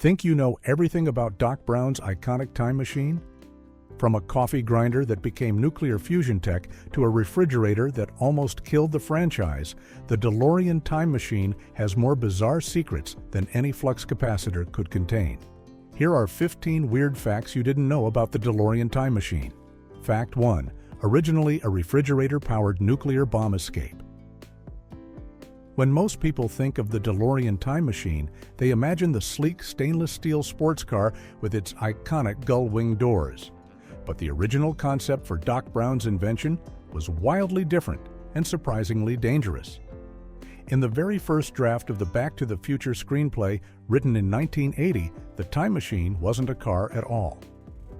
Think you know everything about Doc Brown's iconic time machine? From a coffee grinder that became nuclear fusion tech to a refrigerator that almost killed the franchise, the DeLorean Time Machine has more bizarre secrets than any flux capacitor could contain. Here are 15 weird facts you didn't know about the DeLorean Time Machine. Fact 1. Originally a refrigerator-powered nuclear bomb escape. When most people think of the DeLorean Time Machine, they imagine the sleek stainless steel sports car with its iconic gull-wing doors. But the original concept for Doc Brown's invention was wildly different and surprisingly dangerous. In the very first draft of the Back to the Future screenplay, written in 1980, the Time Machine wasn't a car at all.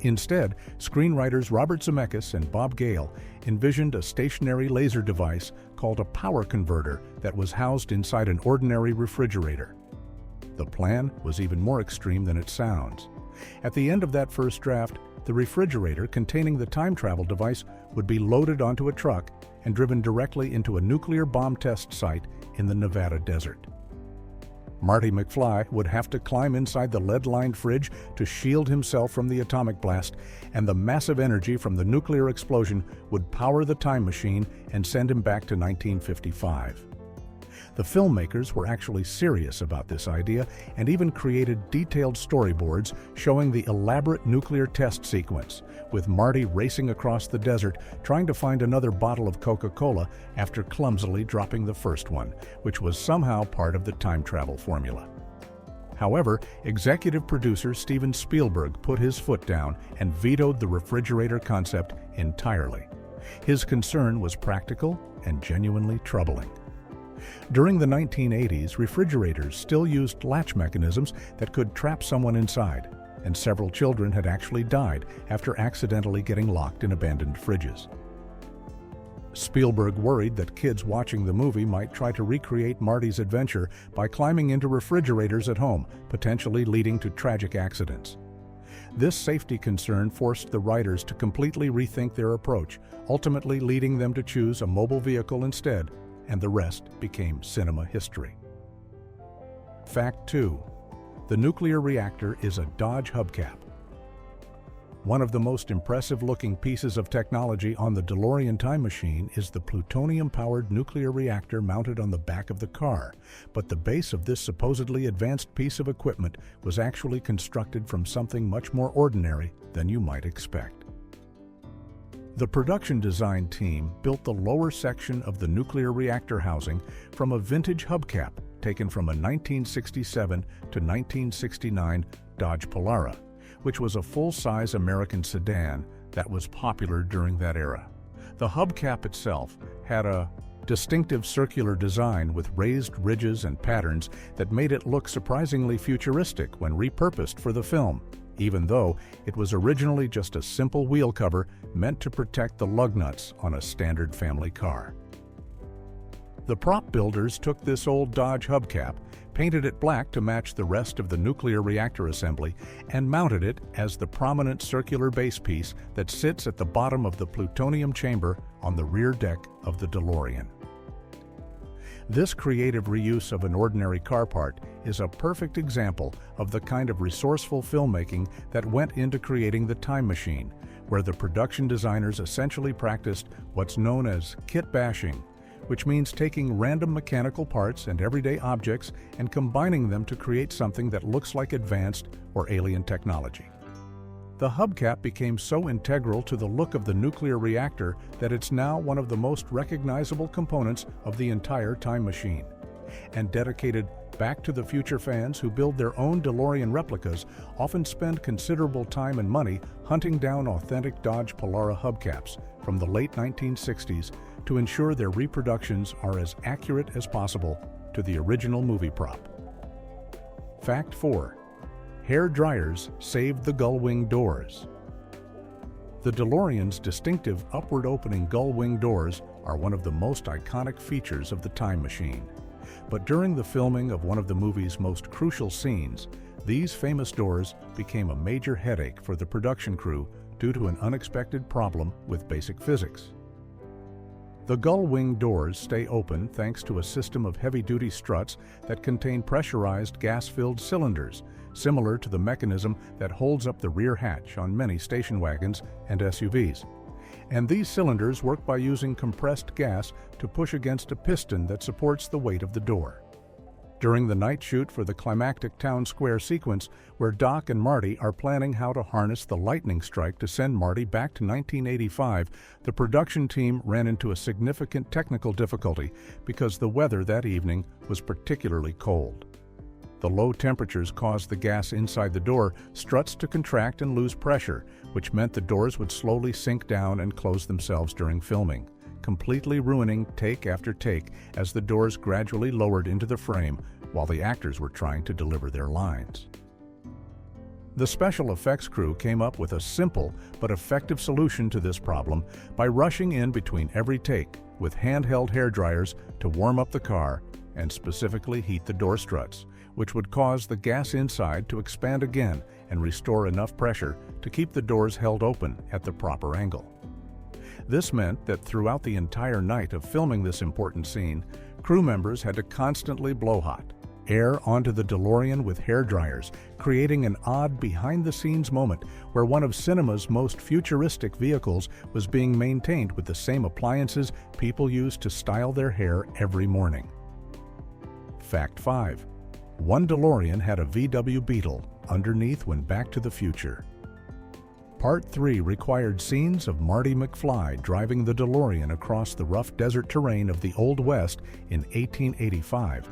Instead, screenwriters Robert Zemeckis and Bob Gale envisioned a stationary laser device called a power converter that was housed inside an ordinary refrigerator. The plan was even more extreme than it sounds. At the end of that first draft, the refrigerator containing the time travel device would be loaded onto a truck and driven directly into a nuclear bomb test site in the Nevada desert. Marty McFly would have to climb inside the lead-lined fridge to shield himself from the atomic blast, and the massive energy from the nuclear explosion would power the time machine and send him back to 1955. The filmmakers were actually serious about this idea and even created detailed storyboards showing the elaborate nuclear test sequence, with Marty racing across the desert trying to find another bottle of Coca-Cola after clumsily dropping the first one, which was somehow part of the time travel formula. However, executive producer Steven Spielberg put his foot down and vetoed the refrigerator concept entirely. His concern was practical and genuinely troubling. During the 1980s, refrigerators still used latch mechanisms that could trap someone inside, and several children had actually died after accidentally getting locked in abandoned fridges. Spielberg worried that kids watching the movie might try to recreate Marty's adventure by climbing into refrigerators at home, potentially leading to tragic accidents. This safety concern forced the writers to completely rethink their approach, ultimately leading them to choose a mobile vehicle instead, and the rest became cinema history. Fact 2. The nuclear reactor is a Dodge hubcap. One of the most impressive-looking pieces of technology on the DeLorean Time Machine is the plutonium-powered nuclear reactor mounted on the back of the car, but the base of this supposedly advanced piece of equipment was actually constructed from something much more ordinary than you might expect. The production design team built the lower section of the nuclear reactor housing from a vintage hubcap taken from a 1967 to 1969 Dodge Polara, which was a full-size American sedan that was popular during that era. The hubcap itself had a distinctive circular design with raised ridges and patterns that made it look surprisingly futuristic when repurposed for the film, even though it was originally just a simple wheel cover meant to protect the lug nuts on a standard family car. The prop builders took this old Dodge hubcap, painted it black to match the rest of the nuclear reactor assembly, and mounted it as the prominent circular base piece that sits at the bottom of the plutonium chamber on the rear deck of the DeLorean. This creative reuse of an ordinary car part is a perfect example of the kind of resourceful filmmaking that went into creating the Time Machine, where the production designers essentially practiced what's known as kit bashing, which means taking random mechanical parts and everyday objects and combining them to create something that looks like advanced or alien technology. The hubcap became so integral to the look of the nuclear reactor that it's now one of the most recognizable components of the entire Time Machine. And dedicated Back to the Future fans who build their own DeLorean replicas often spend considerable time and money hunting down authentic Dodge Polara hubcaps from the late 1960s to ensure their reproductions are as accurate as possible to the original movie prop. Fact 4. Hair dryers saved the gull-wing doors. The DeLorean's distinctive upward-opening gull-wing doors are one of the most iconic features of the Time Machine. But during the filming of one of the movie's most crucial scenes, these famous doors became a major headache for the production crew due to an unexpected problem with basic physics. The gull-wing doors stay open thanks to a system of heavy-duty struts that contain pressurized gas-filled cylinders, similar to the mechanism that holds up the rear hatch on many station wagons and SUVs. And these cylinders work by using compressed gas to push against a piston that supports the weight of the door. During the night shoot for the climactic town square sequence, where Doc and Marty are planning how to harness the lightning strike to send Marty back to 1985, the production team ran into a significant technical difficulty because the weather that evening was particularly cold. The low temperatures caused the gas inside the door struts to contract and lose pressure, which meant the doors would slowly sink down and close themselves during filming, completely ruining take after take as the doors gradually lowered into the frame while the actors were trying to deliver their lines. The special effects crew came up with a simple but effective solution to this problem by rushing in between every take with handheld hair dryers to warm up the car and specifically heat the door struts, which would cause the gas inside to expand again and restore enough pressure to keep the doors held open at the proper angle. This meant that throughout the entire night of filming this important scene, crew members had to constantly blow hot air onto the DeLorean with hair dryers, creating an odd behind-the-scenes moment where one of cinema's most futuristic vehicles was being maintained with the same appliances people use to style their hair every morning. Fact 5. One DeLorean had a VW Beetle underneath when Back to the Future. Part 3 required scenes of Marty McFly driving the DeLorean across the rough desert terrain of the Old West in 1885.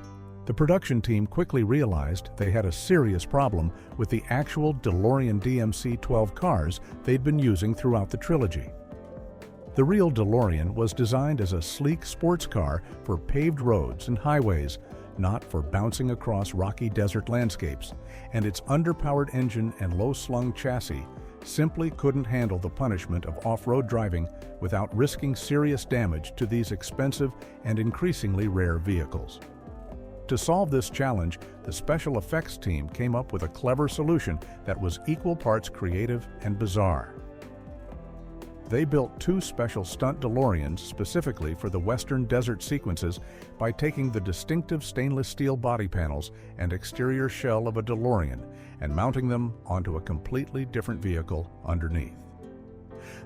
The production team quickly realized they had a serious problem with the actual DeLorean DMC-12 cars they'd been using throughout the trilogy. The real DeLorean was designed as a sleek sports car for paved roads and highways, not for bouncing across rocky desert landscapes, and its underpowered engine and low-slung chassis simply couldn't handle the punishment of off-road driving without risking serious damage to these expensive and increasingly rare vehicles. To solve this challenge, the special effects team came up with a clever solution that was equal parts creative and bizarre. They built two special stunt DeLoreans specifically for the western desert sequences by taking the distinctive stainless steel body panels and exterior shell of a DeLorean and mounting them onto a completely different vehicle underneath.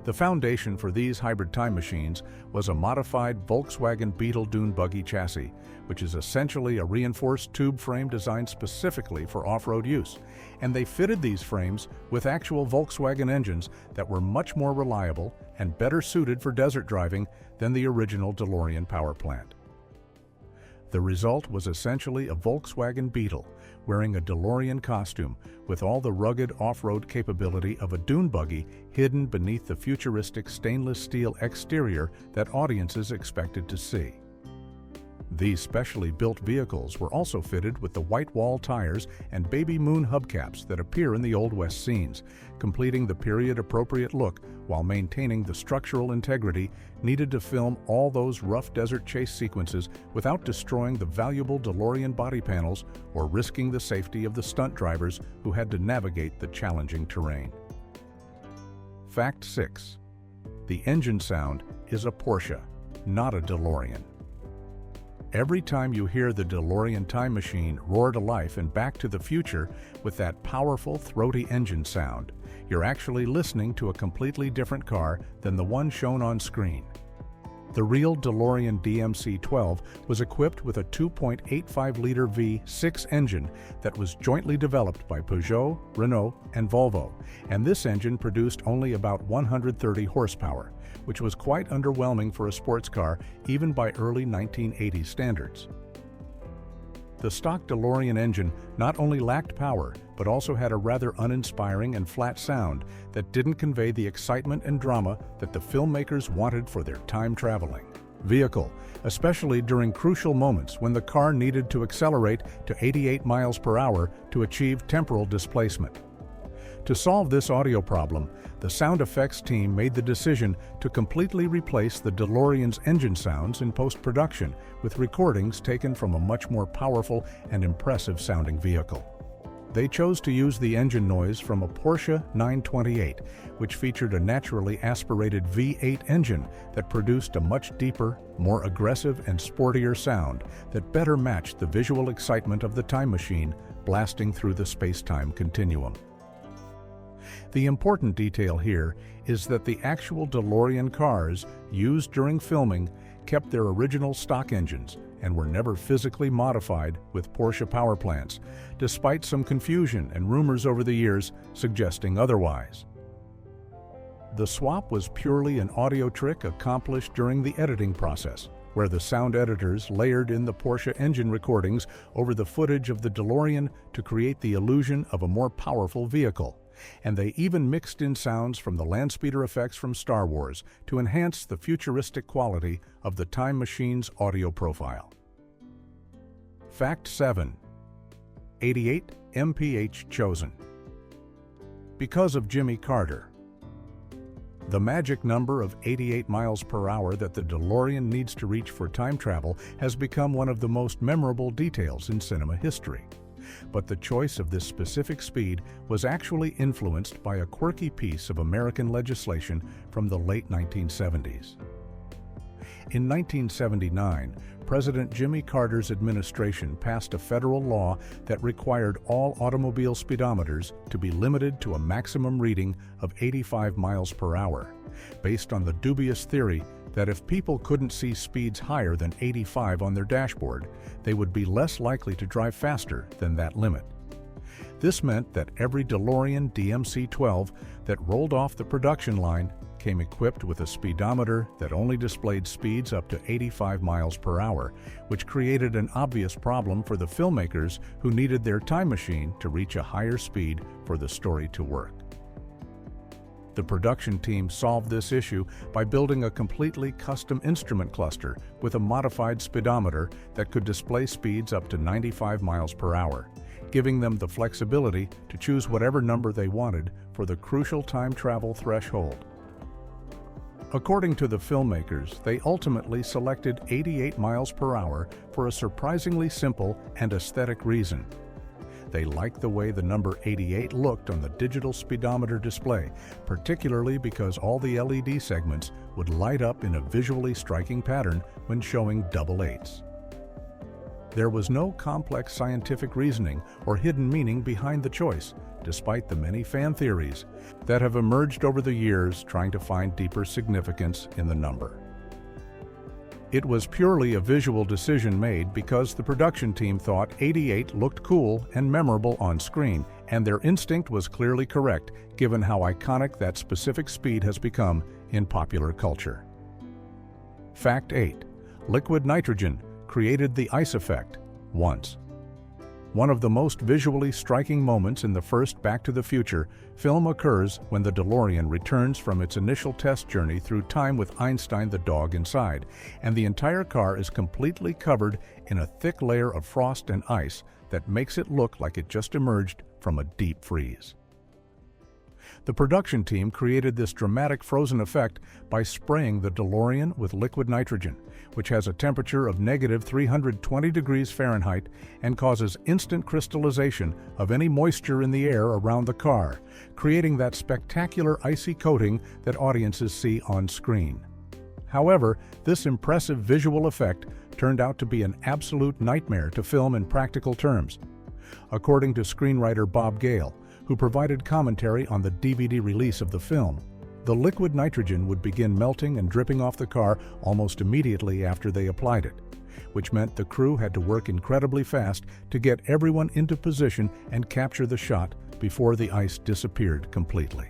The foundation for these hybrid time machines was a modified Volkswagen Beetle dune buggy chassis, which is essentially a reinforced tube frame designed specifically for off-road use, and they fitted these frames with actual Volkswagen engines that were much more reliable and better suited for desert driving than the original DeLorean power plant. The result was essentially a Volkswagen Beetle wearing a DeLorean costume with all the rugged off-road capability of a dune buggy hidden beneath the futuristic stainless steel exterior that audiences expected to see. These specially built vehicles were also fitted with the white wall tires and baby moon hubcaps that appear in the Old West scenes, completing the period-appropriate look while maintaining the structural integrity needed to film all those rough desert chase sequences without destroying the valuable DeLorean body panels or risking the safety of the stunt drivers who had to navigate the challenging terrain. Fact 6. The engine sound is a Porsche, not a DeLorean. Every time you hear the DeLorean Time Machine roar to life in Back to the Future with that powerful, throaty engine sound, you're actually listening to a completely different car than the one shown on screen. The real DeLorean DMC-12 was equipped with a 2.85-liter V6 engine that was jointly developed by Peugeot, Renault, and Volvo, and this engine produced only about 130 horsepower, which was quite underwhelming for a sports car even by early 1980s standards. The stock DeLorean engine not only lacked power, but also had a rather uninspiring and flat sound that didn't convey the excitement and drama that the filmmakers wanted for their time-traveling vehicle, especially during crucial moments when the car needed to accelerate to 88 miles per hour to achieve temporal displacement. To solve this audio problem, the sound effects team made the decision to completely replace the DeLorean's engine sounds in post-production with recordings taken from a much more powerful and impressive-sounding vehicle. They chose to use the engine noise from a Porsche 928, which featured a naturally aspirated V8 engine that produced a much deeper, more aggressive and sportier sound that better matched the visual excitement of the time machine, blasting through the space-time continuum. The important detail here is that the actual DeLorean cars used during filming kept their original stock engines and were never physically modified with Porsche power plants, despite some confusion and rumors over the years suggesting otherwise. The swap was purely an audio trick accomplished during the editing process, where the sound editors layered in the Porsche engine recordings over the footage of the DeLorean to create the illusion of a more powerful vehicle, and they even mixed in sounds from the land speeder effects from Star Wars to enhance the futuristic quality of the Time Machine's audio profile. Fact 7. 88 mph chosen. Because of Jimmy Carter. The magic number of 88 miles per hour that the DeLorean needs to reach for time travel has become one of the most memorable details in cinema history. But the choice of this specific speed was actually influenced by a quirky piece of American legislation from the late 1970s. In 1979, President Jimmy Carter's administration passed a federal law that required all automobile speedometers to be limited to a maximum reading of 85 miles per hour, based on the dubious theory that if people couldn't see speeds higher than 85 on their dashboard, they would be less likely to drive faster than that limit. This meant that every DeLorean DMC-12 that rolled off the production line came equipped with a speedometer that only displayed speeds up to 85 miles per hour, which created an obvious problem for the filmmakers who needed their time machine to reach a higher speed for the story to work. The production team solved this issue by building a completely custom instrument cluster with a modified speedometer that could display speeds up to 95 miles per hour, giving them the flexibility to choose whatever number they wanted for the crucial time travel threshold. According to the filmmakers, they ultimately selected 88 miles per hour for a surprisingly simple and aesthetic reason. They liked the way the number 88 looked on the digital speedometer display, particularly because all the LED segments would light up in a visually striking pattern when showing double eights. There was no complex scientific reasoning or hidden meaning behind the choice, despite the many fan theories that have emerged over the years trying to find deeper significance in the number. It was purely a visual decision made because the production team thought 88 looked cool and memorable on screen, and their instinct was clearly correct given how iconic that specific speed has become in popular culture. Fact 8. Liquid nitrogen created the ice effect once. One of the most visually striking moments in the first Back to the Future film occurs when the DeLorean returns from its initial test journey through time with Einstein the dog inside, and the entire car is completely covered in a thick layer of frost and ice that makes it look like it just emerged from a deep freeze. The production team created this dramatic frozen effect by spraying the DeLorean with liquid nitrogen, which has a temperature of negative 320 degrees Fahrenheit and causes instant crystallization of any moisture in the air around the car, creating that spectacular icy coating that audiences see on screen. However, this impressive visual effect turned out to be an absolute nightmare to film in practical terms. According to screenwriter Bob Gale, who provided commentary on the DVD release of the film, the liquid nitrogen would begin melting and dripping off the car almost immediately after they applied it, which meant the crew had to work incredibly fast to get everyone into position and capture the shot before the ice disappeared completely.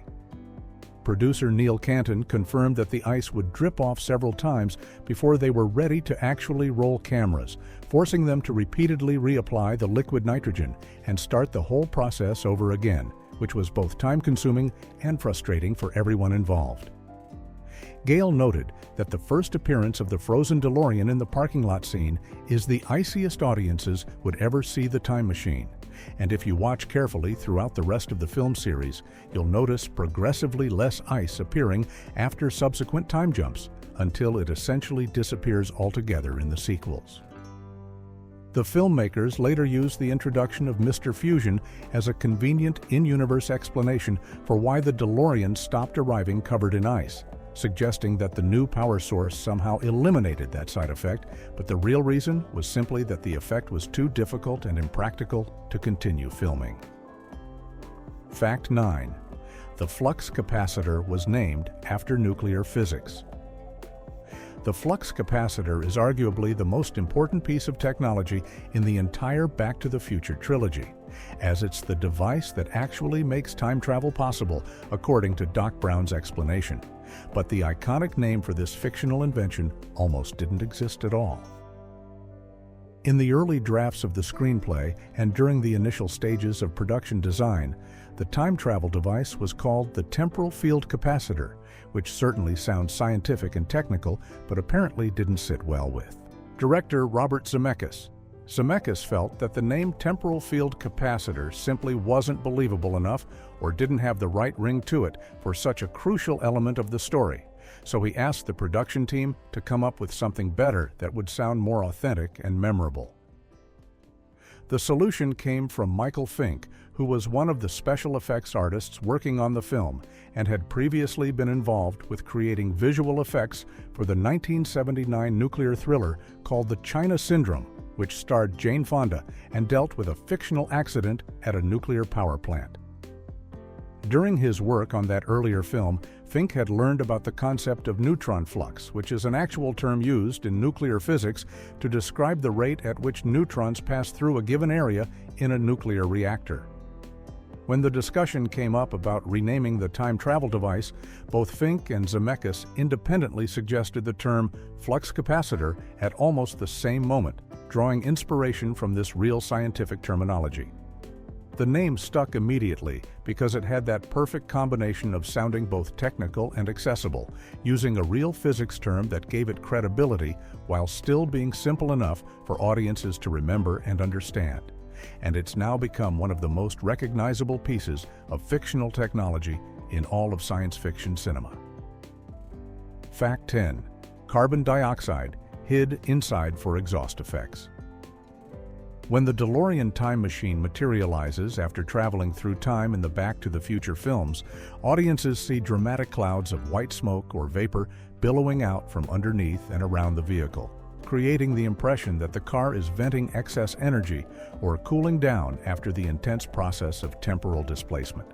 Producer Neil Canton confirmed that the ice would drip off several times before they were ready to actually roll cameras, forcing them to repeatedly reapply the liquid nitrogen and start the whole process over again, which was both time-consuming and frustrating for everyone involved. Gale noted that the first appearance of the frozen DeLorean in the parking lot scene is the iciest audiences would ever see the time machine. And if you watch carefully throughout the rest of the film series, you'll notice progressively less ice appearing after subsequent time jumps, until it essentially disappears altogether in the sequels. The filmmakers later used the introduction of Mr. Fusion as a convenient in-universe explanation for why the DeLorean stopped arriving covered in ice, suggesting that the new power source somehow eliminated that side effect, but the real reason was simply that the effect was too difficult and impractical to continue filming. Fact 9. The flux capacitor was named after nuclear physics. The flux capacitor is arguably the most important piece of technology in the entire Back to the Future trilogy, as it's the device that actually makes time travel possible, according to Doc Brown's explanation. But the iconic name for this fictional invention almost didn't exist at all. In the early drafts of the screenplay and during the initial stages of production design, the time travel device was called the temporal field capacitor, which certainly sounds scientific and technical, but apparently didn't sit well with director Robert Zemeckis. Zemeckis felt that the name temporal field capacitor simply wasn't believable enough or didn't have the right ring to it for such a crucial element of the story. So he asked the production team to come up with something better that would sound more authentic and memorable. The solution came from Michael Fink, who was one of the special effects artists working on the film and had previously been involved with creating visual effects for the 1979 nuclear thriller called The China Syndrome, which starred Jane Fonda and dealt with a fictional accident at a nuclear power plant. During his work on that earlier film, Fink had learned about the concept of neutron flux, which is an actual term used in nuclear physics to describe the rate at which neutrons pass through a given area in a nuclear reactor. When the discussion came up about renaming the time travel device, both Fink and Zemeckis independently suggested the term flux capacitor at almost the same moment, drawing inspiration from this real scientific terminology. The name stuck immediately because it had that perfect combination of sounding both technical and accessible, using a real physics term that gave it credibility while still being simple enough for audiences to remember and understand. And it's now become one of the most recognizable pieces of fictional technology in all of science fiction cinema. Fact 10. Carbon dioxide hid inside for exhaust effects. When the DeLorean Time Machine materializes after traveling through time in the Back to the Future films, audiences see dramatic clouds of white smoke or vapor billowing out from underneath and around the vehicle, creating the impression that the car is venting excess energy or cooling down after the intense process of temporal displacement.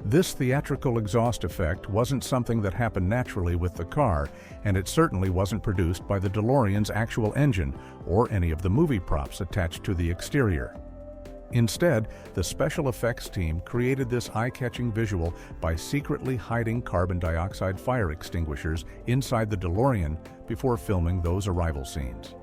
This theatrical exhaust effect wasn't something that happened naturally with the car, and it certainly wasn't produced by the DeLorean's actual engine or any of the movie props attached to the exterior. Instead, the special effects team created this eye-catching visual by secretly hiding carbon dioxide fire extinguishers inside the DeLorean before filming those arrival scenes.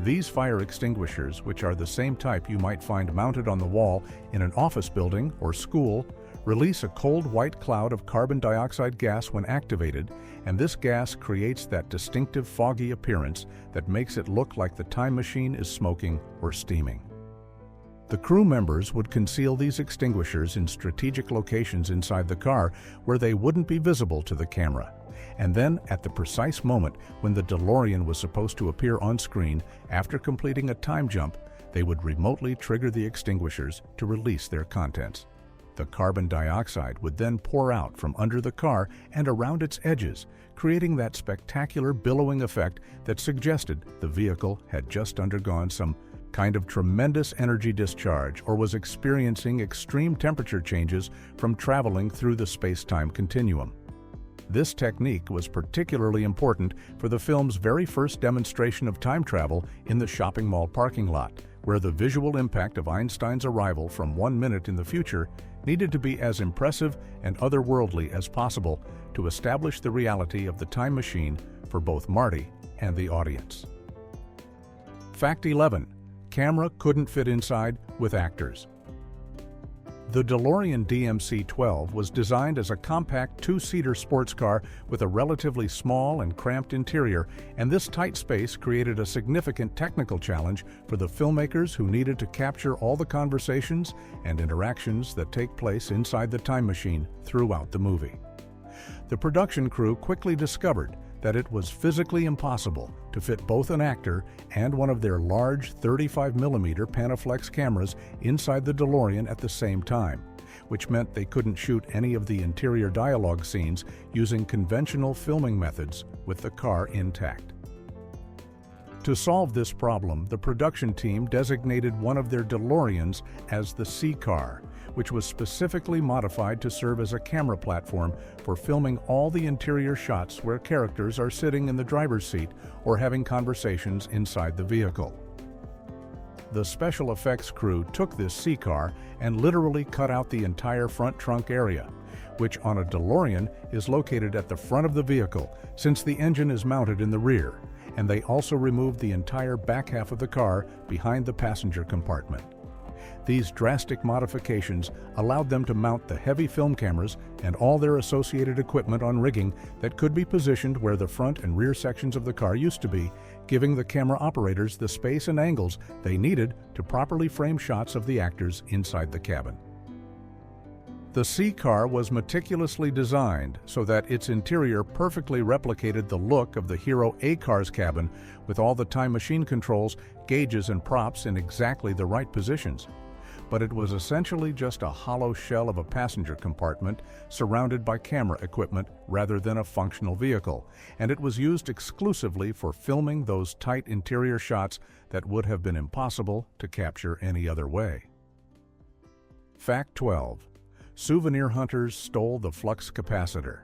These fire extinguishers, which are the same type you might find mounted on the wall in an office building or school, release a cold white cloud of carbon dioxide gas when activated, and this gas creates that distinctive foggy appearance that makes it look like the time machine is smoking or steaming. The crew members would conceal these extinguishers in strategic locations inside the car where they wouldn't be visible to the camera. And then, at the precise moment when the DeLorean was supposed to appear on screen after completing a time jump, they would remotely trigger the extinguishers to release their contents. The carbon dioxide would then pour out from under the car and around its edges, creating that spectacular billowing effect that suggested the vehicle had just undergone some kind of tremendous energy discharge or was experiencing extreme temperature changes from traveling through the space-time continuum. This technique was particularly important for the film's very first demonstration of time travel in the shopping mall parking lot, where the visual impact of Einstein's arrival from 1 minute in the future needed to be as impressive and otherworldly as possible to establish the reality of the time machine for both Marty and the audience. Fact 11. Camera couldn't fit inside with actors. The DeLorean DMC-12 was designed as a compact two-seater sports car with a relatively small and cramped interior, and this tight space created a significant technical challenge for the filmmakers who needed to capture all the conversations and interactions that take place inside the time machine throughout the movie. The production crew quickly discovered that it was physically impossible to fit both an actor and one of their large 35mm Panaflex cameras inside the DeLorean at the same time. which meant they couldn't shoot any of the interior dialogue scenes using conventional filming methods with the car intact. To solve this problem, the production team designated one of their DeLoreans as the C-Car, which was specifically modified to serve as a camera platform for filming all the interior shots where characters are sitting in the driver's seat or having conversations inside the vehicle. The special effects crew took this C-Car and literally cut out the entire front trunk area, which on a DeLorean is located at the front of the vehicle since the engine is mounted in the rear, and they also removed the entire back half of the car behind the passenger compartment. These drastic modifications allowed them to mount the heavy film cameras and all their associated equipment on rigging that could be positioned where the front and rear sections of the car used to be, giving the camera operators the space and angles they needed to properly frame shots of the actors inside the cabin. The C-Car was meticulously designed so that its interior perfectly replicated the look of the Hero A-Car's cabin, with all the time machine controls, gauges, and props in exactly the right positions. But it was essentially just a hollow shell of a passenger compartment surrounded by camera equipment rather than a functional vehicle, and it was used exclusively for filming those tight interior shots that would have been impossible to capture any other way. Fact 12. Souvenir hunters stole the flux capacitor.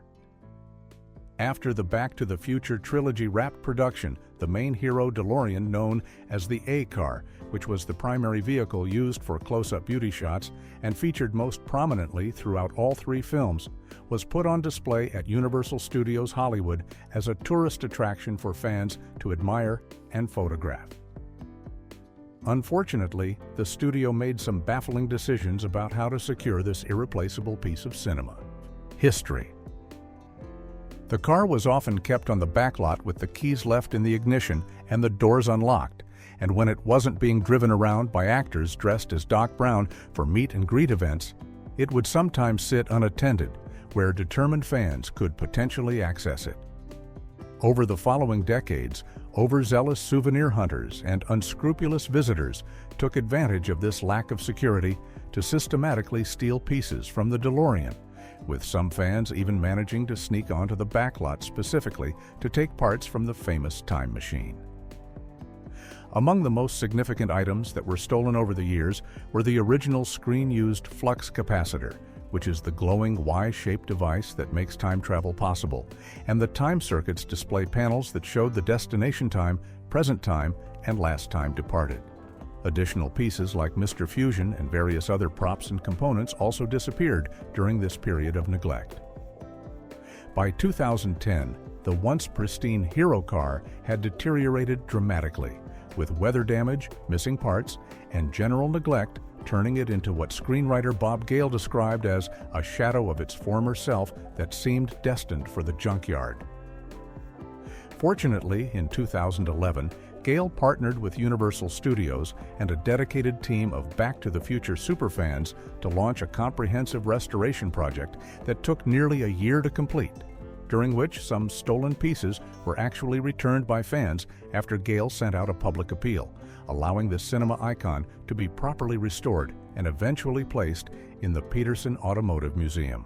After the Back to the Future trilogy wrapped production, the main hero DeLorean, known as the A-Car, which was the primary vehicle used for close-up beauty shots and featured most prominently throughout all three films, was put on display at Universal Studios Hollywood as a tourist attraction for fans to admire and photograph. Unfortunately, the studio made some baffling decisions about how to secure this irreplaceable piece of cinema. History. The car was often kept on the backlot with the keys left in the ignition and the doors unlocked, and when it wasn't being driven around by actors dressed as Doc Brown for meet and greet events, it would sometimes sit unattended, where determined fans could potentially access it. Over the following decades, overzealous souvenir hunters and unscrupulous visitors took advantage of this lack of security to systematically steal pieces from the DeLorean, with some fans even managing to sneak onto the backlot specifically to take parts from the famous time machine. Among the most significant items that were stolen over the years were the original screen-used flux capacitor, which is the glowing Y-shaped device that makes time travel possible, and the time circuits display panels that showed the destination time, present time, and last time departed. Additional pieces like Mr. Fusion and various other props and components also disappeared during this period of neglect. By 2010, the once pristine Hero car had deteriorated dramatically, with weather damage, missing parts, and general neglect turning it into what screenwriter Bob Gale described as a shadow of its former self that seemed destined for the junkyard. Fortunately, in 2011, Gale partnered with Universal Studios and a dedicated team of Back to the Future superfans to launch a comprehensive restoration project that took nearly a year to complete, during which some stolen pieces were actually returned by fans after Gale sent out a public appeal, allowing the cinema icon to be properly restored and eventually placed in the Peterson Automotive Museum.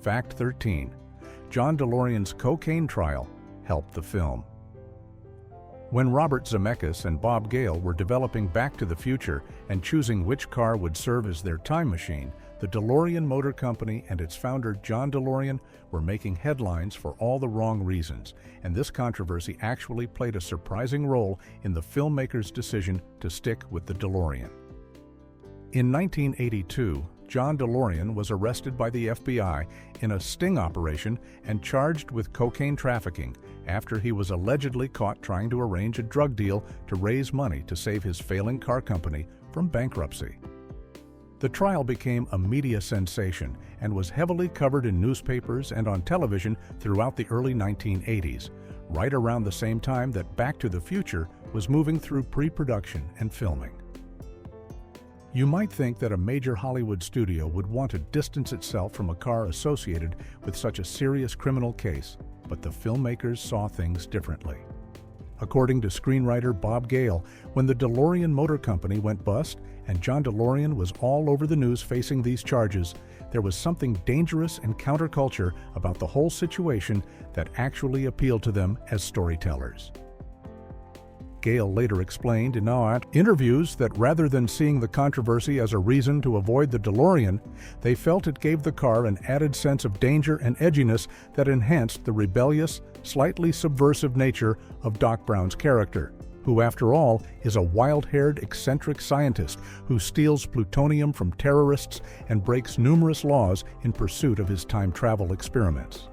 Fact 13. John DeLorean's cocaine trial helped the film. When Robert Zemeckis and Bob Gale were developing Back to the Future and choosing which car would serve as their time machine, the DeLorean Motor Company and its founder John DeLorean were making headlines for all the wrong reasons, and this controversy actually played a surprising role in the filmmakers' decision to stick with the DeLorean. In 1982, John DeLorean was arrested by the FBI in a sting operation and charged with cocaine trafficking after he was allegedly caught trying to arrange a drug deal to raise money to save his failing car company from bankruptcy. The trial became a media sensation and was heavily covered in newspapers and on television throughout the early 1980s, right around the same time that Back to the Future was moving through pre-production and filming. You might think that a major Hollywood studio would want to distance itself from a car associated with such a serious criminal case, but the filmmakers saw things differently. According to screenwriter Bob Gale, when the DeLorean Motor Company went bust and John DeLorean was all over the news facing these charges, there was something dangerous and counterculture about the whole situation that actually appealed to them as storytellers. Gale later explained in interviews that rather than seeing the controversy as a reason to avoid the DeLorean, they felt it gave the car an added sense of danger and edginess that enhanced the rebellious, slightly subversive nature of Doc Brown's character, who after all is a wild-haired, eccentric scientist who steals plutonium from terrorists and breaks numerous laws in pursuit of his time travel experiments.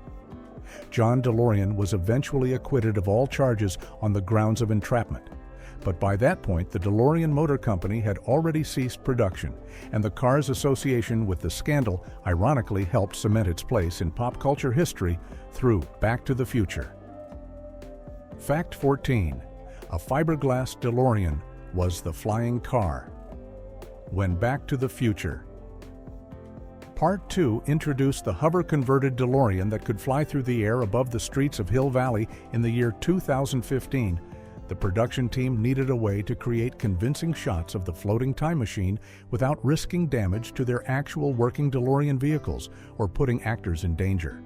John DeLorean was eventually acquitted of all charges on the grounds of entrapment. But by that point, the DeLorean Motor Company had already ceased production, and the car's association with the scandal ironically helped cement its place in pop culture history through Back to the Future. Fact 14. A fiberglass DeLorean was the flying car. When Back to the Future. Part 2 introduced the hover-converted DeLorean that could fly through the air above the streets of Hill Valley in the year 2015. The production team needed a way to create convincing shots of the floating time machine without risking damage to their actual working DeLorean vehicles or putting actors in danger.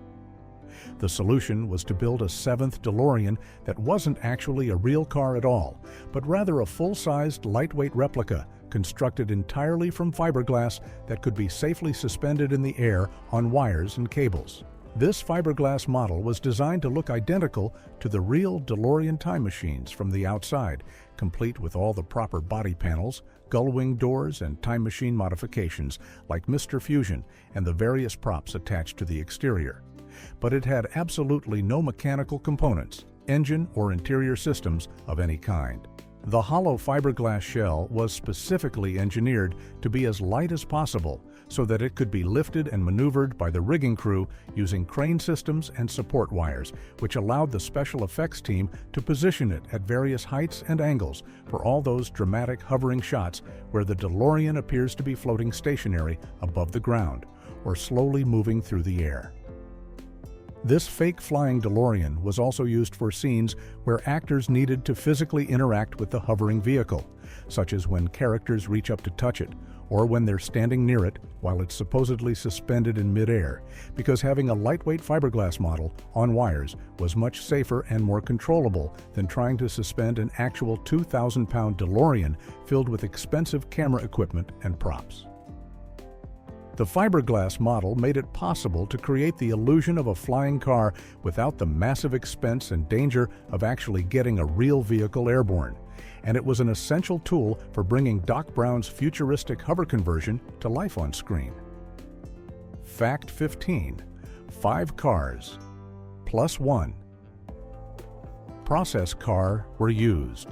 The solution was to build a seventh DeLorean that wasn't actually a real car at all, but rather a full-sized, lightweight replica constructed entirely from fiberglass that could be safely suspended in the air on wires and cables. This fiberglass model was designed to look identical to the real DeLorean Time Machines from the outside, complete with all the proper body panels, gull-wing doors, and time machine modifications like Mr. Fusion and the various props attached to the exterior. But it had absolutely no mechanical components, engine or interior systems of any kind. The hollow fiberglass shell was specifically engineered to be as light as possible so that it could be lifted and maneuvered by the rigging crew using crane systems and support wires, which allowed the special effects team to position it at various heights and angles for all those dramatic hovering shots where the DeLorean appears to be floating stationary above the ground or slowly moving through the air. This fake flying DeLorean was also used for scenes where actors needed to physically interact with the hovering vehicle, such as when characters reach up to touch it, or when they're standing near it while it's supposedly suspended in midair, because having a lightweight fiberglass model on wires was much safer and more controllable than trying to suspend an actual 2,000-pound DeLorean filled with expensive camera equipment and props. The fiberglass model made it possible to create the illusion of a flying car without the massive expense and danger of actually getting a real vehicle airborne, and it was an essential tool for bringing Doc Brown's futuristic hover conversion to life on screen. Fact 15. 5 cars, plus 1. Process car were used.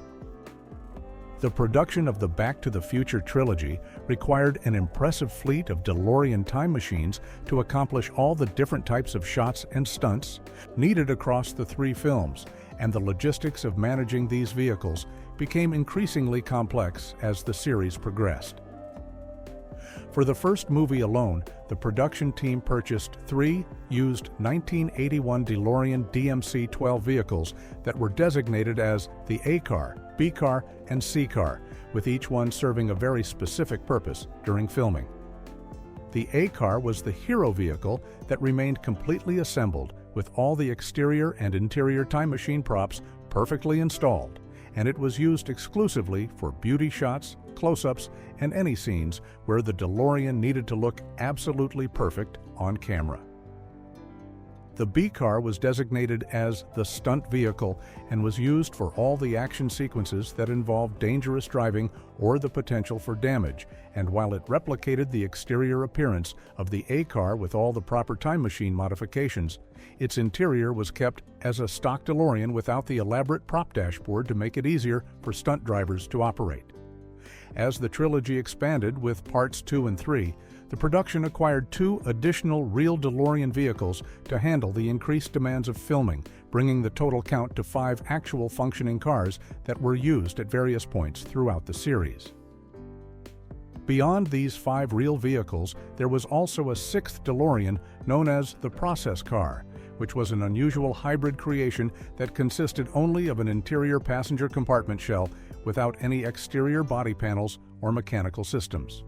The production of the Back to the Future trilogy required an impressive fleet of DeLorean time machines to accomplish all the different types of shots and stunts needed across the 3 films, and the logistics of managing these vehicles became increasingly complex as the series progressed. For the first movie alone, the production team purchased 3 used 1981 DeLorean DMC-12 vehicles that were designated as the A car, B car, and C car, with each one serving a very specific purpose during filming. The A car was the hero vehicle that remained completely assembled with all the exterior and interior time machine props perfectly installed, and it was used exclusively for beauty shots, close-ups, and any scenes where the DeLorean needed to look absolutely perfect on camera. The B car was designated as the stunt vehicle and was used for all the action sequences that involved dangerous driving or the potential for damage, and while it replicated the exterior appearance of the A car with all the proper time machine modifications, its interior was kept as a stock DeLorean without the elaborate prop dashboard to make it easier for stunt drivers to operate. As the trilogy expanded with parts 2 and 3, the production acquired 2 additional real DeLorean vehicles to handle the increased demands of filming, bringing the total count to 5 actual functioning cars that were used at various points throughout the series. Beyond these 5 real vehicles, there was also a 6th DeLorean known as the process car, which was an unusual hybrid creation that consisted only of an interior passenger compartment shell without any exterior body panels or mechanical systems.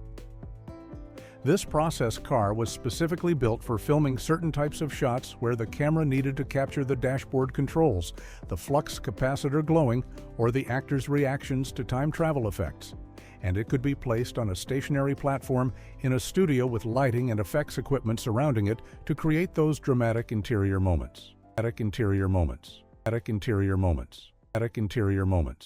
This process car was specifically built for filming certain types of shots where the camera needed to capture the dashboard controls, the flux capacitor glowing, or the actor's reactions to time travel effects. And it could be placed on a stationary platform in a studio with lighting and effects equipment surrounding it to create those dramatic interior moments. Dramatic interior moments. Dramatic interior moments. Dramatic interior moments.